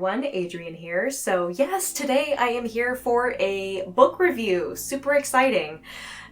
everyone, Adrian here. So yes, today I am here for a book review. Super exciting.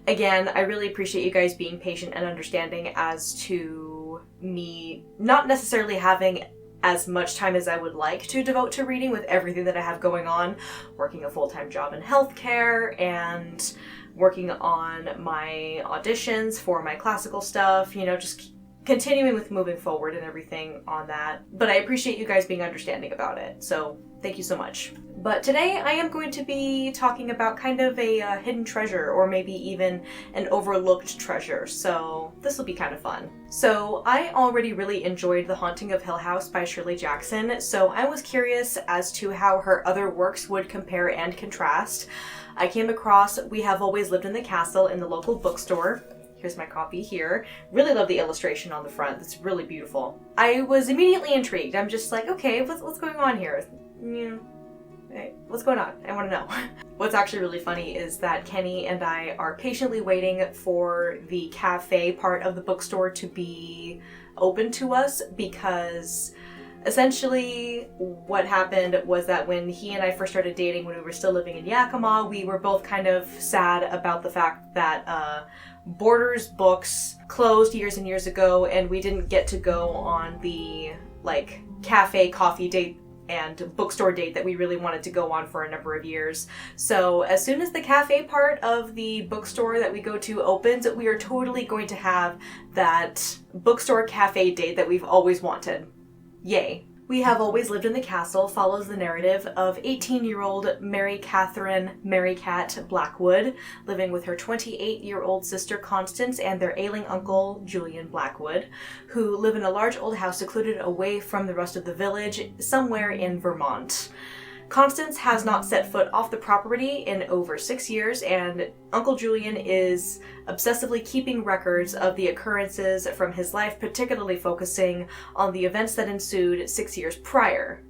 Again, I really appreciate you guys being patient and understanding as to me not necessarily having as much time as I would like to devote to reading with everything that I have going on, working a full-time job in healthcare and working on my auditions for my classical stuff, just continuing with moving forward and everything on that. But I appreciate you guys being understanding about it, so thank you so much. But today I am going to be talking about kind of a hidden treasure, or maybe even an overlooked treasure, so this will be kind of fun. So I already really enjoyed The Haunting of Hill House by Shirley Jackson, so I was curious as to how her other works would compare and contrast. I came across We Have Always Lived in the Castle in the local bookstore. Here's my copy here. Really love the illustration on the front. It's really beautiful. I was immediately intrigued. I'm just like, okay, what's going on here? Hey, what's going on? I want to know. What's actually really funny is that Kenny and I are patiently waiting for the cafe part of the bookstore to be open to us, because essentially what happened was that when he and I first started dating, when we were still living in Yakima, we were both kind of sad about the fact that Borders Books closed years and years ago, and we didn't get to go on the cafe coffee date and bookstore date that we really wanted to go on for a number of years. So as soon as the cafe part of the bookstore that we go to opens, we are totally going to have that bookstore cafe date that we've always wanted. Yay. We Have Always Lived in the Castle follows the narrative of 18-year-old Mary Catherine Mary Cat Blackwood living with her 28-year-old sister Constance and their ailing uncle Julian Blackwood, who live in a large old house secluded away from the rest of the village somewhere in Vermont. Constance has not set foot off the property in over 6 years, and Uncle Julian is obsessively keeping records of the occurrences from his life, particularly focusing on the events that ensued 6 years prior.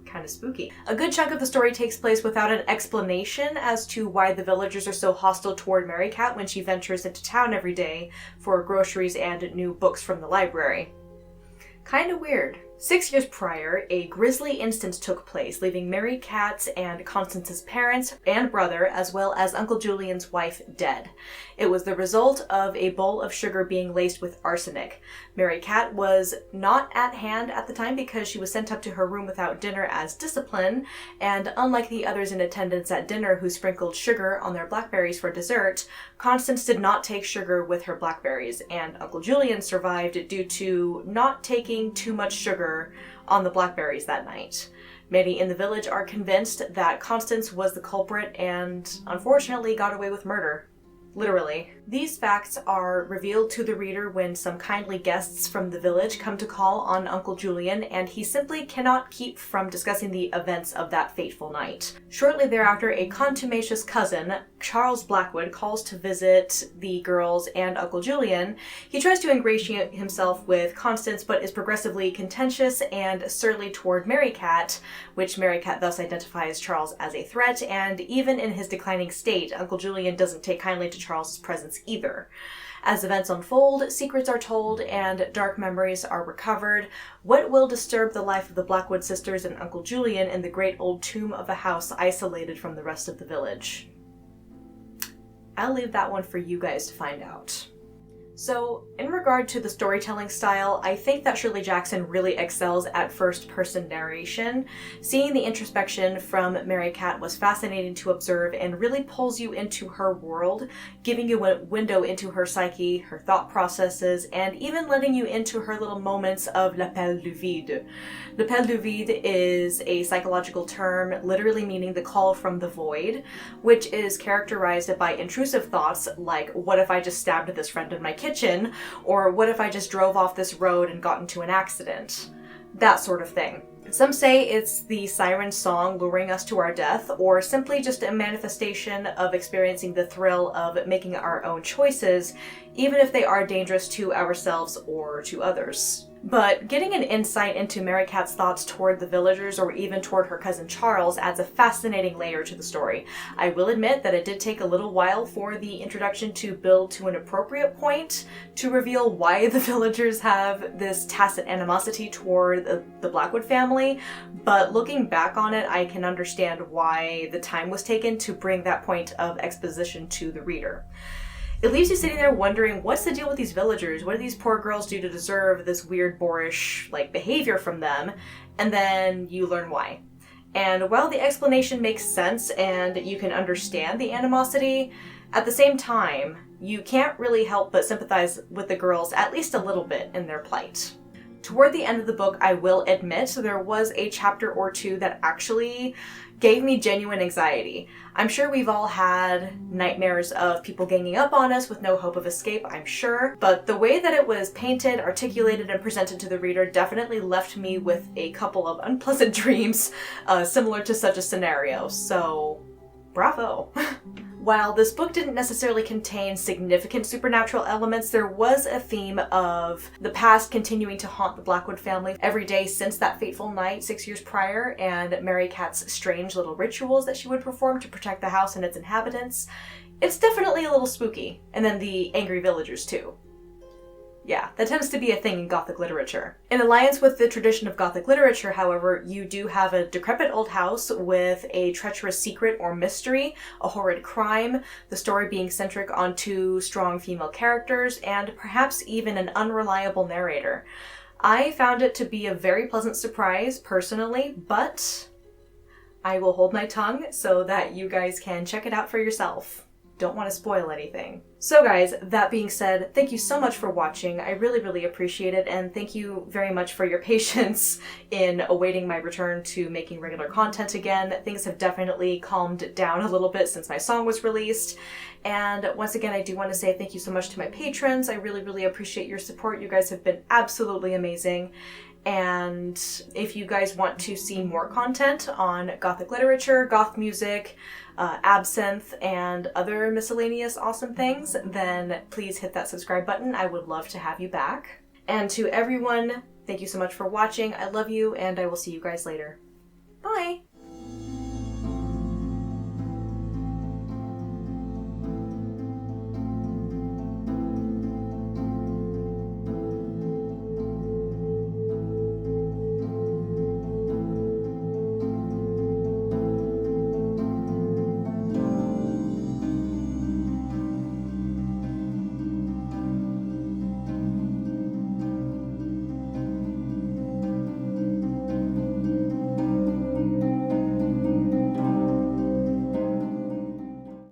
Kind of spooky. A good chunk of the story takes place without an explanation as to why the villagers are so hostile toward Mary Cat when she ventures into town every day for groceries and new books from the library. Kind of weird. 6 years prior, a grisly instance took place, leaving Mary Cat's and Constance's parents and brother, as well as Uncle Julian's wife, dead. It was the result of a bowl of sugar being laced with arsenic. Mary Cat was not at hand at the time because she was sent up to her room without dinner as discipline, and unlike the others in attendance at dinner who sprinkled sugar on their blackberries for dessert, Constance did not take sugar with her blackberries, and Uncle Julian survived due to not taking too much sugar on the blackberries that night. Many in the village are convinced that Constance was the culprit and unfortunately got away with murder. Literally. These facts are revealed to the reader when some kindly guests from the village come to call on Uncle Julian, and he simply cannot keep from discussing the events of that fateful night. Shortly thereafter, a contumacious cousin, Charles Blackwood, calls to visit the girls and Uncle Julian. He tries to ingratiate himself with Constance, but is progressively contentious and surly toward Mary Cat, which Mary Cat thus identifies Charles as a threat, and even in his declining state, Uncle Julian doesn't take kindly to Charles's presence either. As events unfold, secrets are told and dark memories are recovered. What will disturb the life of the Blackwood sisters and Uncle Julian in the great old tomb of a house isolated from the rest of the village? I'll leave that one for you guys to find out. So, in regard to the storytelling style, I think that Shirley Jackson really excels at first-person narration. Seeing the introspection from Mary Cat was fascinating to observe and really pulls you into her world, giving you a window into her psyche, her thought processes, and even letting you into her little moments of l'appel du vide. L'appel du vide is a psychological term literally meaning the call from the void, which is characterized by intrusive thoughts like, what if I just stabbed this friend in my kitchen, or what if I just drove off this road and got into an accident? That sort of thing. Some say it's the siren song luring us to our death, or simply just a manifestation of experiencing the thrill of making our own choices, even if they are dangerous to ourselves or to others. But getting an insight into Mary Cat's thoughts toward the villagers or even toward her cousin Charles adds a fascinating layer to the story. I will admit that it did take a little while for the introduction to build to an appropriate point to reveal why the villagers have this tacit animosity toward the Blackwood family, but looking back on it, I can understand why the time was taken to bring that point of exposition to the reader. It leaves you sitting there wondering, what's the deal with these villagers? What do these poor girls do to deserve this weird boorish behavior from them? And then you learn why. And while the explanation makes sense and you can understand the animosity, at the same time, you can't really help but sympathize with the girls at least a little bit in their plight. Toward the end of the book, I will admit there was a chapter or two that actually gave me genuine anxiety. I'm sure we've all had nightmares of people ganging up on us with no hope of escape, I'm sure, but the way that it was painted, articulated, and presented to the reader definitely left me with a couple of unpleasant dreams similar to such a scenario, so bravo. While this book didn't necessarily contain significant supernatural elements, there was a theme of the past continuing to haunt the Blackwood family every day since that fateful night 6 years prior, and Mary Cat's strange little rituals that she would perform to protect the house and its inhabitants. It's definitely a little spooky. And then the angry villagers too. Yeah, that tends to be a thing in Gothic literature. In alliance with the tradition of Gothic literature, however, you do have a decrepit old house with a treacherous secret or mystery, a horrid crime, the story being centric on two strong female characters, and perhaps even an unreliable narrator. I found it to be a very pleasant surprise, personally, but I will hold my tongue so that you guys can check it out for yourself. Don't want to spoil anything. So guys, that being said, thank you so much for watching. I really, really appreciate it, and thank you very much for your patience in awaiting my return to making regular content again. Things have definitely calmed down a little bit since my song was released. And once again, I do want to say thank you so much to my patrons. I really, really appreciate your support. You guys have been absolutely amazing. And if you guys want to see more content on Gothic literature, goth music, absinthe, and other miscellaneous awesome things, then please hit that subscribe button. I would love to have you back. And to everyone, thank you so much for watching. I love you, and I will see you guys later. Bye!